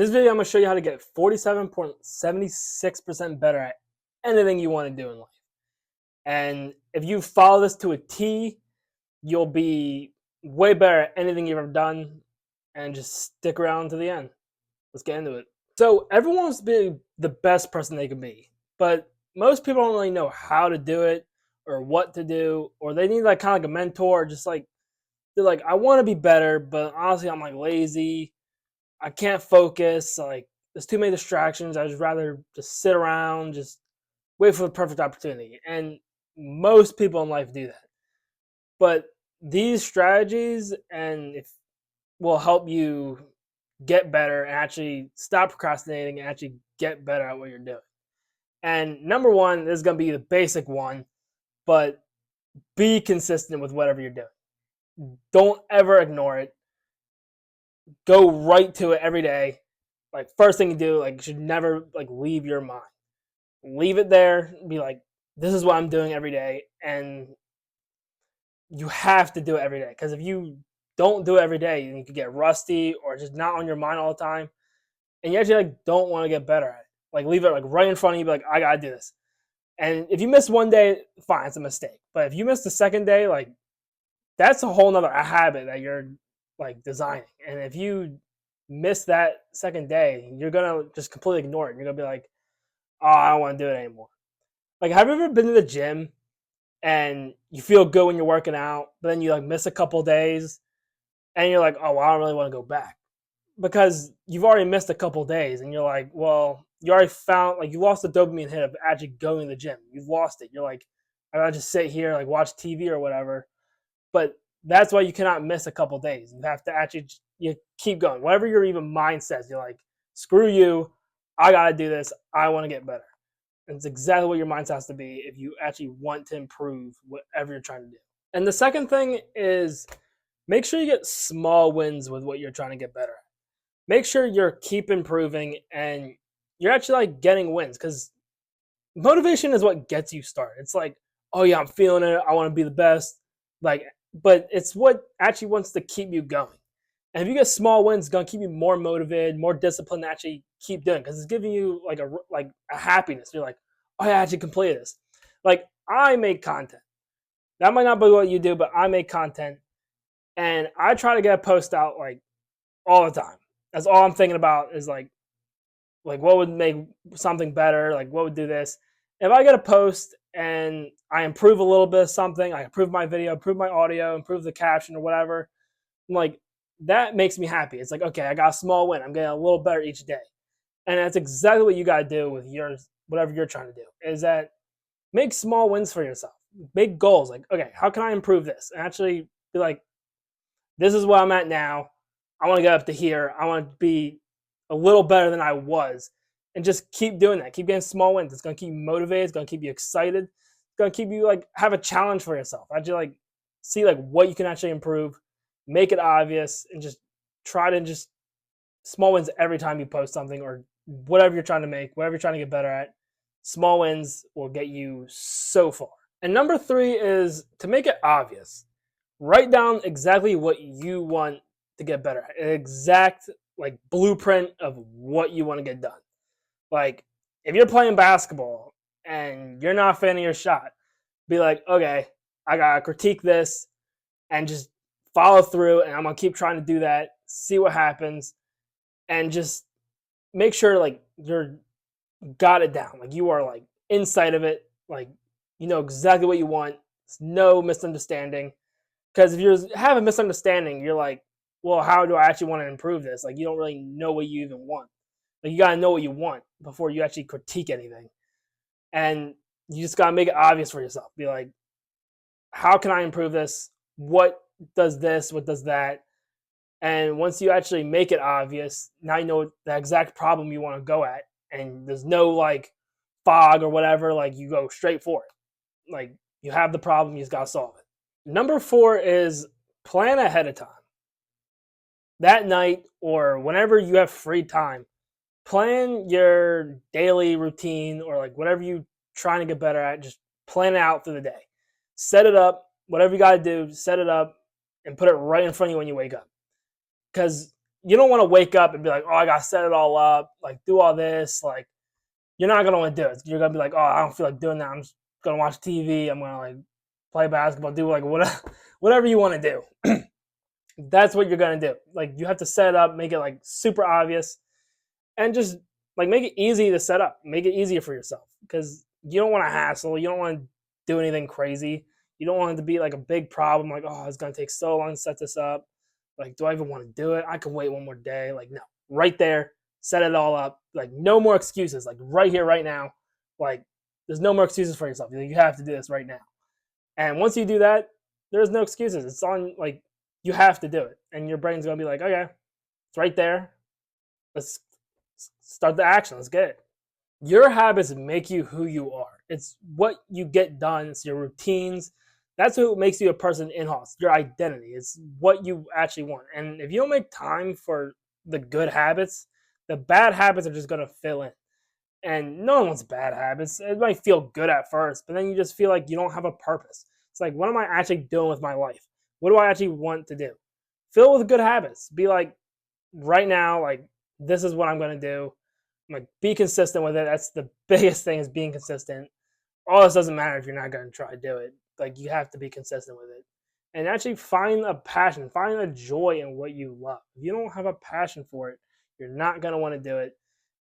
This video, I'm going to show you how to get 47.76% better at anything you want to do in life. And if you follow this to a T, you'll be way better at anything you've ever done. And just stick around to the end. Let's get into it. So everyone wants to be the best person they can be, but most people don't really know how to do it or what to do, or they need like kind of like a mentor, or just like they're like, I want to be better, but honestly, I'm like lazy. I can't focus. Like, there's too many distractions. I just rather just sit around, just wait for the perfect opportunity. And most people in life do that. But these strategies and if will help you get better and actually stop procrastinating and actually get better at what you're doing. And number one, this is going to be the basic one, but be consistent with whatever you're doing. Don't ever ignore it. Go right to it every day. Like, first thing you do, like, you should never like leave your mind. Leave it there. Be like, this is what I'm doing every day, and you have to do it every day. Because if you don't do it every day, you could get rusty or just not on your mind all the time, and you actually like don't want to get better at it. Like, leave it like right in front of you. Be like, I gotta do this. And if you miss one day, fine, it's a mistake. But if you miss the second day, like, that's a whole nother habit that you're like designing. And if you miss that second day, you're gonna just completely ignore it. You're gonna be like, oh, I don't want to do it anymore. Like, have you ever been to the gym and you feel good when you're working out, but then you like miss a couple days and you're like, oh, well, I don't really want to go back because you've already missed a couple days, and you're like, well, you already found like you lost the dopamine hit of actually going to the gym. You've lost it. You're like, I gotta just sit here like watch TV or whatever. But that's why you cannot miss a couple days. You have to actually you keep going. Whatever your even mind says, you're like, screw you. I gotta do this. I want to get better. And it's exactly what your mindset has to be if you actually want to improve whatever you're trying to do. And the second thing is make sure you get small wins with what you're trying to get better at. Make sure you're keep improving and you're actually like getting wins, because motivation is what gets you started. It's like, oh yeah, I'm feeling it. I want to be the best. Like, but it's what actually wants to keep you going. And if you get small wins, it's gonna keep you more motivated, more disciplined to actually keep doing, because it's giving you like a happiness. You're like, oh, I actually completed this. Like, I make content. That might not be what you do, but I make content, and I try to get a post out like all the time. That's all I'm thinking about is like what would make something better, like what would do this. If I get a post and I improve a little bit of something, I improve my video, improve my audio, improve the caption or whatever, I'm like, that makes me happy. It's like, okay, I got a small win. I'm getting a little better each day. And that's exactly what you got to do with yours, whatever you're trying to do, is that make small wins for yourself. Make goals. Like, okay, how can I improve this? And actually be like, this is where I'm at now. I want to get up to here. I want to be a little better than I was. And just keep doing that. Keep getting small wins. It's going to keep you motivated. It's going to keep you excited. It's going to keep you like have a challenge for yourself. Actually, like see like what you can actually improve. Make it obvious and just try to just small wins every time you post something or whatever you're trying to make, whatever you're trying to get better at. Small wins will get you so far. And number three is to make it obvious. Write down exactly what you want to get better at. An exact like blueprint of what you want to get done. Like, if you're playing basketball and you're not a fan of your shot, be like, okay, I gotta critique this and just follow through, and I'm gonna keep trying to do that, see what happens, and just make sure like you're got it down. Like, you are like inside of it, like you know exactly what you want. It's no misunderstanding. Because if you have a misunderstanding, you're like, well, how do I actually want to improve this? Like, you don't really know what you even want. Like, you got to know what you want before you actually critique anything. And you just got to make it obvious for yourself. Be like, how can I improve this? What does this? What does that? And once you actually make it obvious, now you know the exact problem you want to go at. And there's no like fog or whatever. Like, you go straight for it. Like, you have the problem, you just got to solve it. Number four is plan ahead of time. That night or whenever you have free time, plan your daily routine or like whatever you're trying to get better at. Just plan it out through the day. Set it up, whatever you got to do, set it up and put it right in front of you when you wake up. Because you don't want to wake up and be like, oh, I gotta set it all up, like do all this. Like you're not gonna want to do it. You're gonna be like, oh, I don't feel like doing that. I'm just gonna watch TV. I'm gonna like play basketball, do like whatever you want to do. That's what you're gonna do. Like you have to set it up, make it like super obvious, and just like make it easy to set up. Make it easier for yourself because you don't want to hassle. You don't want to do anything crazy. You don't want it to be like a big problem. Like, oh, it's gonna take so long to set this up. Like, do I even want to do it? I can wait one more day. Like, no, right there, set it all up. Like, no more excuses. Like, right here, right now. Like, there's no more excuses for yourself. You have to do this right now. And once you do that, there's no excuses. It's on, like, you have to do it. And your brain's going to be like, okay, it's right there. Let's start the action. Let's get it. Your habits make you who you are. It's what you get done. It's your routines. That's what makes you a person in-house. Your identity. It's what you actually want. And if you don't make time for the good habits, the bad habits are just going to fill in. And no one wants bad habits. It might feel good at first, but then you just feel like you don't have a purpose. It's like, what am I actually doing with my life? What do I actually want to do? Fill it with good habits. Be like, right now, like, this is what I'm going to do. Like, be consistent with it. That's the biggest thing, is being consistent. All this doesn't matter if you're not going to try to do it. Like, you have to be consistent with it. And actually find a passion, find a joy in what you love. If you don't have a passion for it, you're not going to want to do it.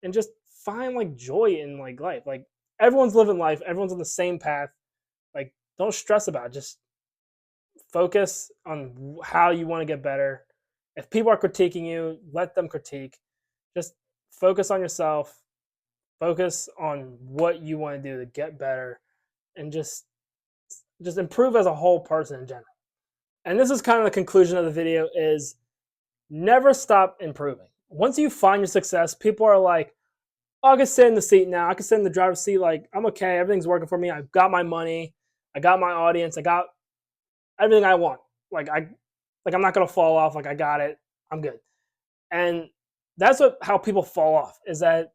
And just find like joy in like life. Like, everyone's living life, everyone's on the same path. Like, don't stress about it. Just focus on how you want to get better. If people are critiquing you, let them critique. Just focus on yourself. Focus on what you want to do to get better, and just improve as a whole person in general. And this is kind of the conclusion of the video: is never stop improving. Once you find your success, people are like, oh, I can sit in the seat now. I can sit in the driver's seat. Like, I'm okay. Everything's working for me. I've got my money. I got my audience. I got everything I want. Like, I'm not going to fall off. Like, I got it. I'm good. And that's how people fall off, is that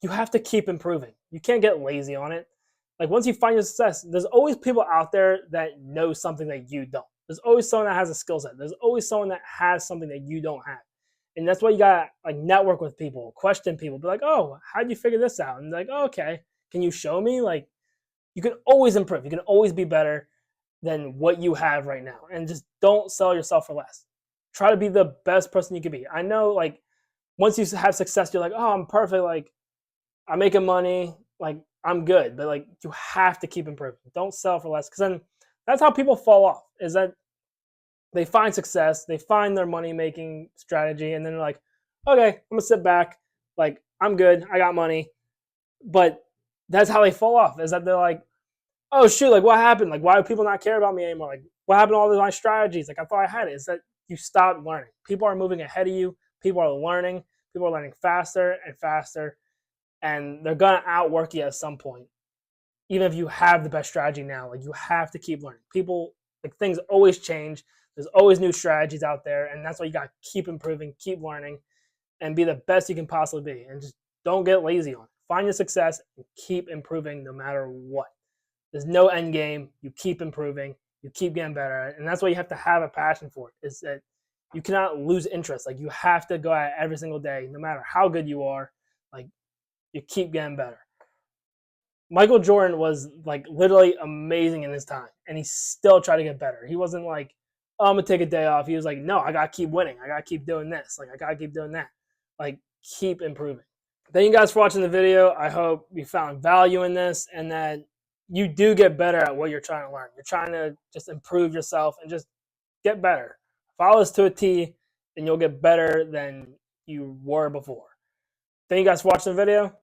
you have to keep improving. You can't get lazy on it. Like, once you find your success, there's always people out there that know something that you don't. There's always someone that has a skill set. There's always someone that has something that you don't have. And that's why you gotta like network with people, question people, be like, oh, how'd you figure this out? And like, oh, okay, can you show me? Like, you can always improve. You can always be better than what you have right now. And just don't sell yourself for less. Try to be the best person you can be. I know, like, once you have success, you're like, oh, I'm perfect. Like, I'm making money. Like, I'm good. But like, you have to keep improving. Don't sell for less, because then that's how people fall off, is that they find success, they find their money-making strategy, and then they're like, okay, I'm going to sit back. Like, I'm good. I got money. But that's how they fall off, is that they're like, oh, shoot, like, what happened? Like, why do people not care about me anymore? Like, what happened to all my strategies? Like, I thought I had it. Is that you stop learning. People are moving ahead of you. People are learning. People are learning faster and faster. And they're going to outwork you at some point. Even if you have the best strategy now, like, you have to keep learning. People, like, things always change. There's always new strategies out there, and that's why you got to keep improving, keep learning, and be the best you can possibly be. And just don't get lazy on it. Find your success and keep improving no matter what. There's no end game. You keep improving. You keep getting better at it. And that's why you have to have a passion for it, is that you cannot lose interest. Like, you have to go at it every single day, no matter how good you are. Like, you keep getting better. Michael Jordan was like literally amazing in his time, and he still tried to get better. He wasn't like, oh, I'm gonna take a day off. He was like, no, I gotta keep winning. I gotta keep doing this. Like, I gotta keep doing that. Like, keep improving. Thank you guys for watching the video. I hope you found value in this, and that you do get better at what you're trying to learn. You're trying to just improve yourself and just get better. Follow this to a T, and you'll get better than you were before. Thank you guys for watching the video.